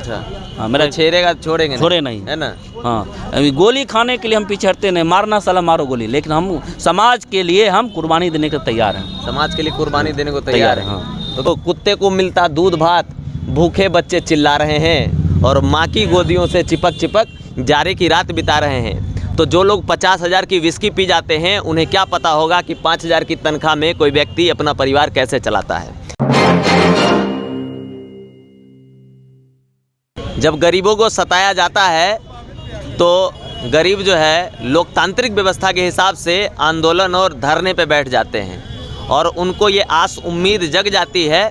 अच्छा हाँ, मेरा छेड़ेगा छोड़ेंगे छोड़े नहीं है ना। हाँ, अभी गोली खाने के लिए हम पीछे हटते नहीं, मारना साला मारो गोली, लेकिन हम समाज के लिए हम कुर्बानी देने को तैयार हैं। समाज के लिए कुर्बानी देने को तैयार है। हाँ। तो कुत्ते को मिलता दूध भात, भूखे बच्चे चिल्ला रहे हैं और माँ की गोदियों से चिपक चिपक जाड़े की रात बिता रहे हैं। तो जो लोग 50,000 की विस्की पी जाते हैं उन्हें क्या पता होगा कि 5,000 की तनख्वाह में कोई व्यक्ति अपना परिवार कैसे चलाता है। जब गरीबों को सताया जाता है तो गरीब जो है लोकतांत्रिक व्यवस्था के हिसाब से आंदोलन और धरने पे बैठ जाते हैं और उनको ये आस उम्मीद जग जाती है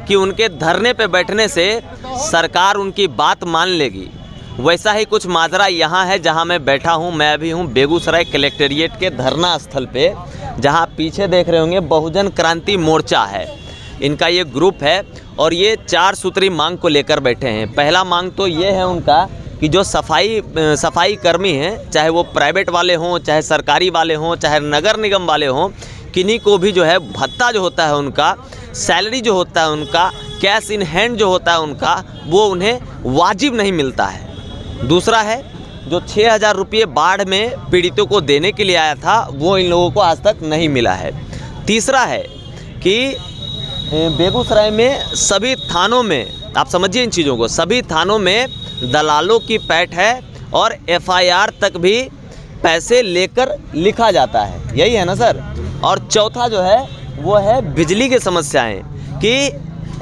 कि उनके धरने पे बैठने से सरकार उनकी बात मान लेगी। वैसा ही कुछ माजरा यहाँ है जहाँ मैं बैठा हूँ। मैं अभी हूँ बेगूसराय कलेक्टेरिएट के धरना स्थल पे, जहाँ पीछे देख रहे होंगे बहुजन क्रांति मोर्चा है। इनका ये ग्रुप है और ये 4 सूत्री मांग को लेकर बैठे हैं। पहला मांग तो ये है उनका कि जो सफाई कर्मी हैं, चाहे वो प्राइवेट वाले हों, चाहे सरकारी वाले हों, चाहे नगर निगम वाले हों, किन्हीं को भी जो है भत्ता जो होता है उनका, सैलरी जो होता है उनका, कैश इन हैंड जो होता है उनका, वो उन्हें वाजिब नहीं मिलता है। दूसरा है जो 6,000 रुपये बाढ़ में पीड़ितों को देने के लिए आया था, वो इन लोगों को आज तक नहीं मिला है। तीसरा है कि बेगूसराय में सभी थानों में, आप समझिए इन चीज़ों को, सभी थानों में दलालों की पैठ है और FIR तक भी पैसे लेकर लिखा जाता है। यही है ना सर। और चौथा जो है वो है बिजली की समस्याएं, कि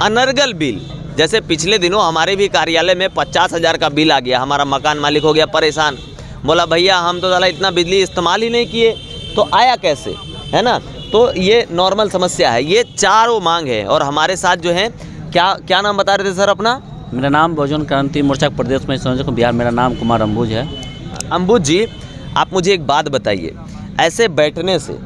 अनर्गल बिल, जैसे पिछले दिनों हमारे भी कार्यालय में 50,000 का बिल आ गया। हमारा मकान मालिक हो गया परेशान, बोला भैया हम तो साला इतना बिजली इस्तेमाल ही नहीं किए, तो आया कैसे, है ना। तो ये नॉर्मल समस्या है। ये चारों मांग है। और हमारे साथ जो है क्या नाम बता रहे थे सर अपना? मेरा नाम बहुजन क्रांति मोर्चा प्रदेश में संयोजक बिहार, मेरा नाम कुमार अम्बुज है। अम्बुज जी, आप मुझे एक बात बताइए, ऐसे बैठने से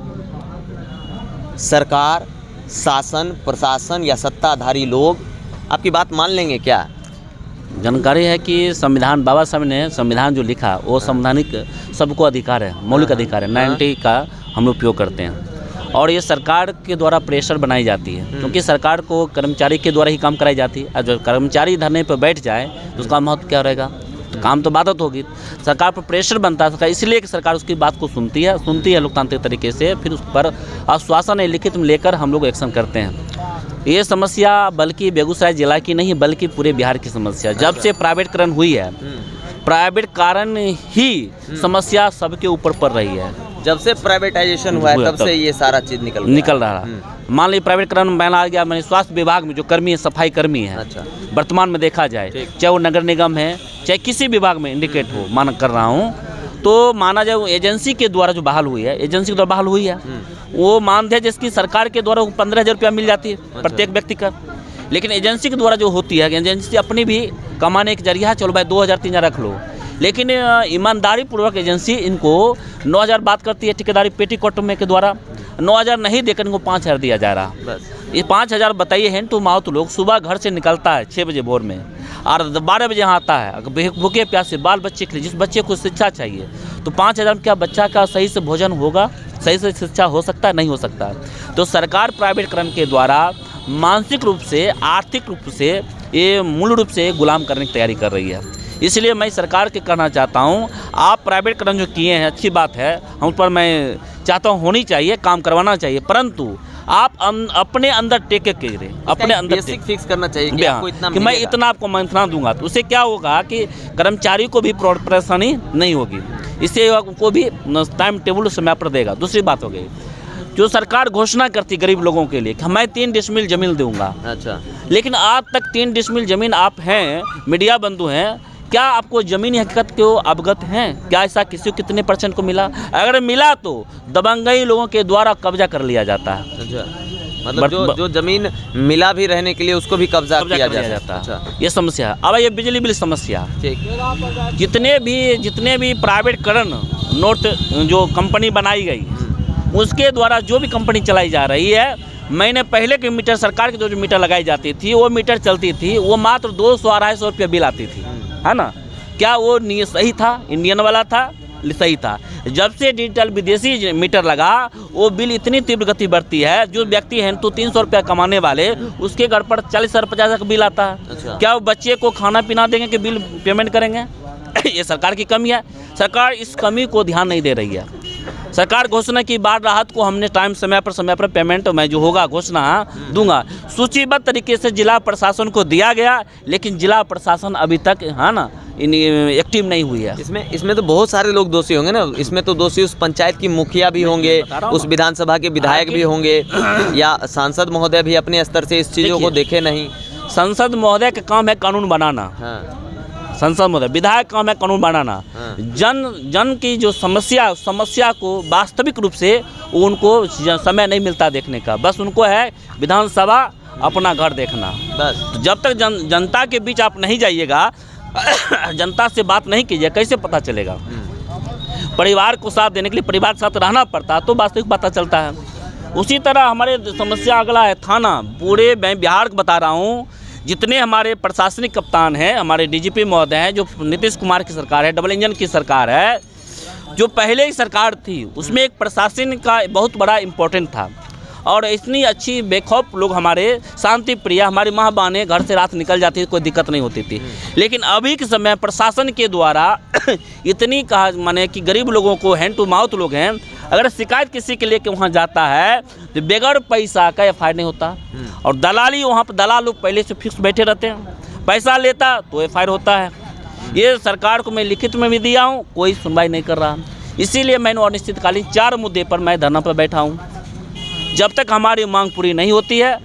सरकार, शासन, प्रशासन या सत्ताधारी लोग आपकी बात मान लेंगे क्या? जानकारी है कि संविधान, बाबा साहब ने संविधान जो लिखा वो संवैधानिक सबको अधिकार है, मौलिक अधिकार है, 90 का हम लोग उपयोग करते हैं। और ये सरकार के द्वारा प्रेशर बनाई जाती है, क्योंकि सरकार को कर्मचारी के द्वारा ही काम कराई जाती है। और जो कर्मचारी धरने पर बैठ जाए तो उसका महत्व क्या रहेगा, तो काम तो बाधित होगी। सरकार पर प्रेशर बनता है, इसलिए कि सरकार उसकी बात को सुनती है लोकतांत्रिक तरीके से, फिर उस पर आश्वासन लिखित में लेकर हम लोग एक्शन करते हैं। ये समस्या बल्कि बेगूसराय जिला की नहीं बल्कि पूरे बिहार की समस्या। जब से प्राइवेटकरण हुई है, प्राइवेट कारण ही समस्या सबके ऊपर पड़ रही है। जब से प्राइवेटाइजेशन हुआ है तब से ये सारा चीज़ निकल रहा है। मान लीजिए प्राइवेटकरण बैन आ गया, मैंने स्वास्थ्य विभाग में जो कर्मी है, सफाई कर्मी है, अच्छा, वर्तमान में देखा जाए, चाहे वो नगर निगम है, चाहे किसी विभाग में इंडिकेट हो, माना कर रहा हूँ, तो माना जाए एजेंसी के द्वारा जो बहाल हुई है, एजेंसी के द्वारा बहाल हुई है, वो मानदेय जिसकी सरकार के द्वारा 15,000 रुपया मिल जाती है प्रत्येक व्यक्ति का। लेकिन एजेंसी के द्वारा जो होती है, एजेंसी अपनी भी कमाने का जरिया है, चलो भाई 2,000-3,000 रख लो, लेकिन ईमानदारी पूर्वक एजेंसी इनको 9,000 बात करती है ठेकेदारी पेटीकोट में के द्वारा, 9,000 नहीं देकर इनको 5,000 दिया जा रहा। बस ये 5,000 बताइए हैंड टू माउथ। लोग सुबह घर से निकलता है 6 बजे भोर में और 12 बजे यहाँ आता है भूखे प्यासे बाल बच्चे के लिए, जिस बच्चे को शिक्षा चाहिए, तो 5,000 में क्या बच्चा का सही से भोजन होगा, सही से शिक्षा हो सकता है? नहीं हो सकता। तो सरकार प्राइवेटकरण के द्वारा मानसिक रूप से, आर्थिक रूप से, ये मूल रूप से गुलाम करने की तैयारी कर रही है। इसलिए मैं सरकार के कहना चाहता हूँ, आप प्राइवेटकरण जो किए हैं अच्छी बात है, हम पर मैं चाहता हूँ होनी चाहिए, काम करवाना चाहिए, परंतु आप अपने अंदर टेके करें, अपने अंदर बेसिक फिक्स करना चाहिए कि आपको इतना कि मैं इतना आपको मंथना दूंगा, तो उससे क्या होगा कि कर्मचारी को भी परेशानी नहीं होगी, इससे को भी टाइम टेबल समय पर देगा। दूसरी बात हो गई, जो सरकार घोषणा करती गरीब लोगों के लिए कि मैं 3 डिसमिल जमीन दूंगा, अच्छा, लेकिन आज तक 3 डिसमिल जमीन आप हैं, मीडिया बंधु हैं, क्या आपको ज़मीनी हकीकत को अवगत हैं? क्या ऐसा किसी को कितने % को मिला? अगर मिला तो दबंगई लोगों के द्वारा कब्जा कर लिया जाता है। अच्छा, मतलब जो ज़मीन मिला भी रहने के लिए उसको भी कब्जा किया जाता है। अच्छा, ये समस्या है। अब ये बिजली बिल समस्या, ठीक, जितने भी प्राइवेटकरण नोट जो कंपनी बनाई गई, उसके द्वारा जो भी कंपनी चलाई जा रही है, मैंने पहले के मीटर, सरकार की जो मीटर लगाई जाती थी, वो मीटर चलती थी, वो मात्र 200-250 रुपये बिल आती थी, है ना। क्या वो सही था? इंडियन वाला था? सही था। जब से डिजिटल विदेशी मीटर लगा, वो बिल इतनी तीव्र गति बढ़ती है, जो व्यक्ति है तो 300 रुपया कमाने वाले, उसके घर पर 40 और 50 का बिल आता है। अच्छा। क्या वो बच्चे को खाना पीना देंगे कि बिल पेमेंट करेंगे? ये सरकार की कमी है। सरकार इस कमी को ध्यान नहीं दे रही है। सरकार घोषणा की बाढ़ राहत को हमने समय पर पेमेंट में जो होगा घोषणा दूंगा, सूचीबद्ध तरीके से जिला प्रशासन को दिया गया, लेकिन जिला प्रशासन अभी तक है ना एक्टिव नहीं हुई है। इसमें तो बहुत सारे लोग दोषी होंगे ना। इसमें तो दोषी उस पंचायत की मुखिया भी होंगे, उस विधानसभा के विधायक भी होंगे, या सांसद महोदय भी अपने स्तर से इस चीज़ों को देखे नहीं। संसद महोदय का काम है कानून बनाना। हाँ। संसद महोदय, विधायक काम है कानून बनाना। हाँ। जन की जो समस्या को वास्तविक रूप से उनको समय नहीं मिलता देखने का। बस उनको है विधानसभा, अपना घर देखना बस। तो जब तक जनता के बीच आप नहीं जाइएगा, जनता से बात नहीं कीजिए, कैसे पता चलेगा? परिवार को साथ देने के लिए परिवार के साथ रहना पड़ता है, तो वास्तविक पता चलता है। उसी तरह हमारे समस्या अगला है थाना। पूरे मैं बिहार को बता रहा हूँ, जितने हमारे प्रशासनिक कप्तान हैं, हमारे डीजीपी महोदय हैं, जो नीतीश कुमार की सरकार है, डबल इंजन की सरकार है, जो पहले ही सरकार थी, उसमें एक प्रशासन का बहुत बड़ा इम्पोर्टेंट था। और इतनी अच्छी बेखौफ लोग हमारे शांति प्रिय, हमारी माँ बहनें घर से रात निकल जाती थी, कोई दिक्कत नहीं होती थी। लेकिन अभी के समय प्रशासन के द्वारा इतनी कहा माने कि गरीब लोगों को, हैंड टू माउथ लोग हैं, अगर शिकायत किसी के लेके वहाँ जाता है तो बगैर पैसा का एफ नहीं होता। और दलाली, वहाँ पर दलाल लोग पहले से फिक्स बैठे रहते हैं, पैसा लेता तो एफ होता है। ये सरकार को मैं लिखित में भी दिया हूँ, कोई सुनवाई नहीं कर रहा। इसीलिए मैंने अनिश्चितकालीन 4 मुद्दे पर मैं धरना पर बैठा हूँ। जब तक हमारी मांग पूरी नहीं होती है,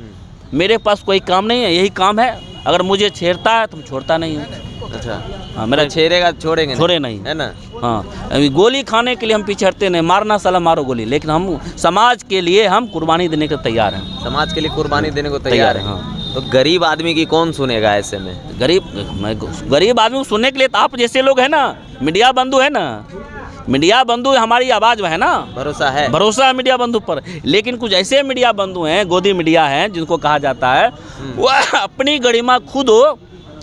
मेरे पास कोई काम नहीं है, यही काम है। अगर मुझे छेड़ता है तो मैं छोड़ता नहीं हूँ। अच्छा। हाँ, मेरा छेड़ेगा छोड़ेंगे छोड़े नहीं, है ना। हाँ, अभी गोली खाने के लिए हम पीछे हटते नहीं, मारना साला मारो गोली, लेकिन हम समाज के लिए हम कुर्बानी देने को तैयार हैं। समाज के लिए कुर्बानी देने को तैयार है। हाँ। तो गरीब आदमी की कौन सुनेगा ऐसे में? गरीब आदमी को सुनने के लिए तो आप जैसे लोग हैं ना, मीडिया बंधु है ना, मीडिया बंधु हमारी आवाज़ है ना, भरोसा है मीडिया बंधु पर। लेकिन कुछ ऐसे मीडिया बंधु हैं, गोदी मीडिया हैं, जिनको कहा जाता है, वो अपनी गरिमा खुद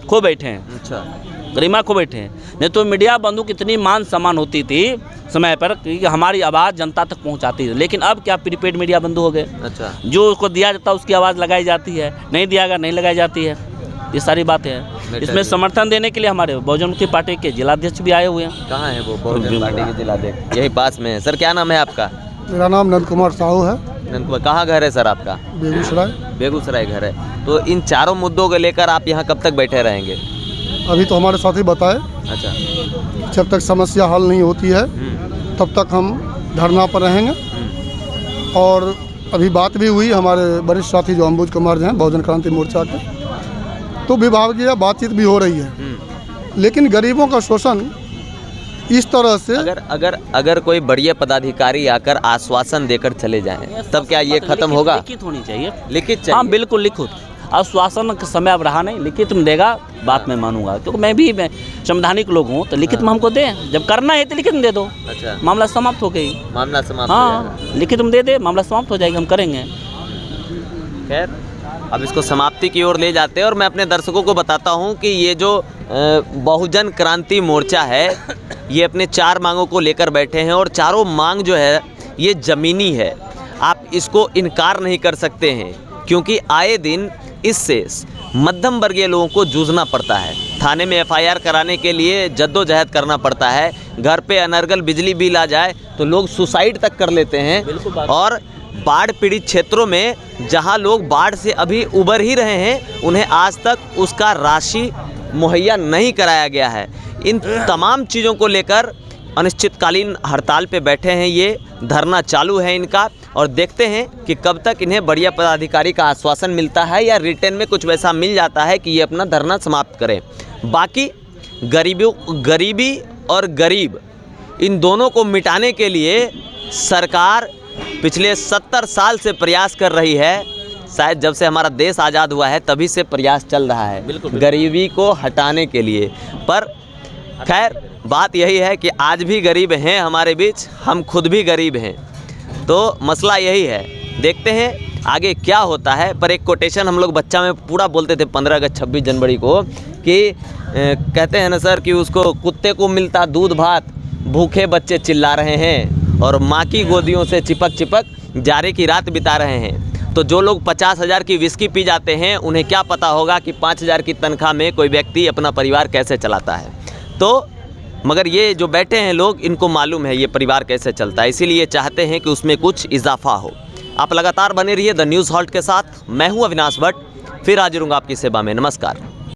खो बैठे हैं। अच्छा। गरिमा खो बैठे हैं। नहीं तो मीडिया बंधु की इतनी मान सम्मान होती थी समय पर कि हमारी आवाज़ जनता तक पहुंचाती थी। लेकिन अब क्या प्रीपेड मीडिया बंधु हो गए। अच्छा। जो उसको दिया जाता है उसकी आवाज़ लगाई जाती है, नहीं दिया गया नहीं लगाई जाती है। ये सारी बातें हैं। इसमें समर्थन देने के लिए हमारे बहुजन मुक्ति पार्टी के जिलाध्यक्ष भी आए हुए हैं। कहाँ है वो बहुजन पार्टी के जिलाध्यक्ष? यही पास में है। सर क्या नाम है आपका? मेरा नाम नंद कुमार साहू है। नंद कुमार, कहाँ घर है सर आपका? बेगूसराय घर है। तो इन चारों मुद्दों को लेकर आप यहाँ कब तक बैठे रहेंगे? अभी तो हमारे साथी बताए, अच्छा। जब तक समस्या हल नहीं होती है तब तक हम धरना पर रहेंगे। और अभी बात भी हुई हमारे वरिष्ठ साथी जो अंबुज कुमार जी हैं बहुजन क्रांति मोर्चा के, तो विभागीय बातचीत भी हो रही है। लेकिन गरीबों का शोषण इस तरह से, अगर कोई बढ़िया पदाधिकारी आकर आश्वासन देकर चले जाएं, तब क्या ये खत्म होगा? लिखित होनी चाहिए। लिखित चाहिए। हाँ बिल्कुल लिखित। आश्वासन का समय अब रहा नहीं, लिखित में देगा बात मैं मानूंगा, क्योंकि मैं भी संवैधानिक लोग हूँ। तो लिखित में हमको दें, जब करना है तो लिखित में दे दो। अच्छा। मामला समाप्त हो गई। मामला समाप्त। हाँ, लिखित में दे दे, मामला समाप्त हो जाएगा, हम करेंगे। खैर, अब इसको समाप्ति की ओर ले जाते हैं। और मैं अपने दर्शकों को बताता हूं कि ये जो बहुजन क्रांति मोर्चा है, ये अपने 4 मांगों को लेकर बैठे हैं। और चारों मांग जो है ये ज़मीनी है, आप इसको इनकार नहीं कर सकते हैं, क्योंकि आए दिन इससे मध्यम वर्गीय लोगों को जूझना पड़ता है। थाने में एफआईआर कराने के लिए जद्दोजहद करना पड़ता है। घर पे अनर्गल बिजली बिल आ जाए तो लोग सुसाइड तक कर लेते हैं। और बाढ़ पीड़ित क्षेत्रों में जहां लोग बाढ़ से अभी उबर ही रहे हैं, उन्हें आज तक उसका राशि मुहैया नहीं कराया गया है। इन तमाम चीज़ों को लेकर अनिश्चितकालीन हड़ताल पे बैठे हैं। ये धरना चालू है इनका, और देखते हैं कि कब तक इन्हें बढ़िया पदाधिकारी का आश्वासन मिलता है या रिटर्न में कुछ वैसा मिल जाता है कि ये अपना धरना समाप्त करें। बाकी गरीबी और गरीब, इन दोनों को मिटाने के लिए सरकार पिछले 70 साल से प्रयास कर रही है। शायद जब से हमारा देश आज़ाद हुआ है तभी से प्रयास चल रहा है गरीबी को हटाने के लिए। पर खैर, बात यही है कि आज भी गरीब हैं हमारे बीच, हम खुद भी गरीब हैं। तो मसला यही है, देखते हैं आगे क्या होता है। पर एक कोटेशन हम लोग बच्चा में पूरा बोलते थे 15 अगस्त 26 जनवरी को, कि कहते हैं ना सर कि उसको कुत्ते को मिलता दूध भात भूखे बच्चे चिल्ला रहे हैं और माँ की गोदियों से चिपक चिपक जाड़े की रात बिता रहे हैं। तो जो लोग 50,000 की विस्की पी जाते हैं उन्हें क्या पता होगा कि 5,000 की तनख्वाह में कोई व्यक्ति अपना परिवार कैसे चलाता है। तो मगर ये जो बैठे हैं लोग, इनको मालूम है ये परिवार कैसे चलता है, इसीलिए चाहते हैं कि उसमें कुछ इजाफा हो। आप लगातार बने रहिए द न्यूज़ हॉल्ट के साथ। मैं हूँ अविनाश भट्ट, फिर हाजिर हूँ आपकी सेवा में। नमस्कार।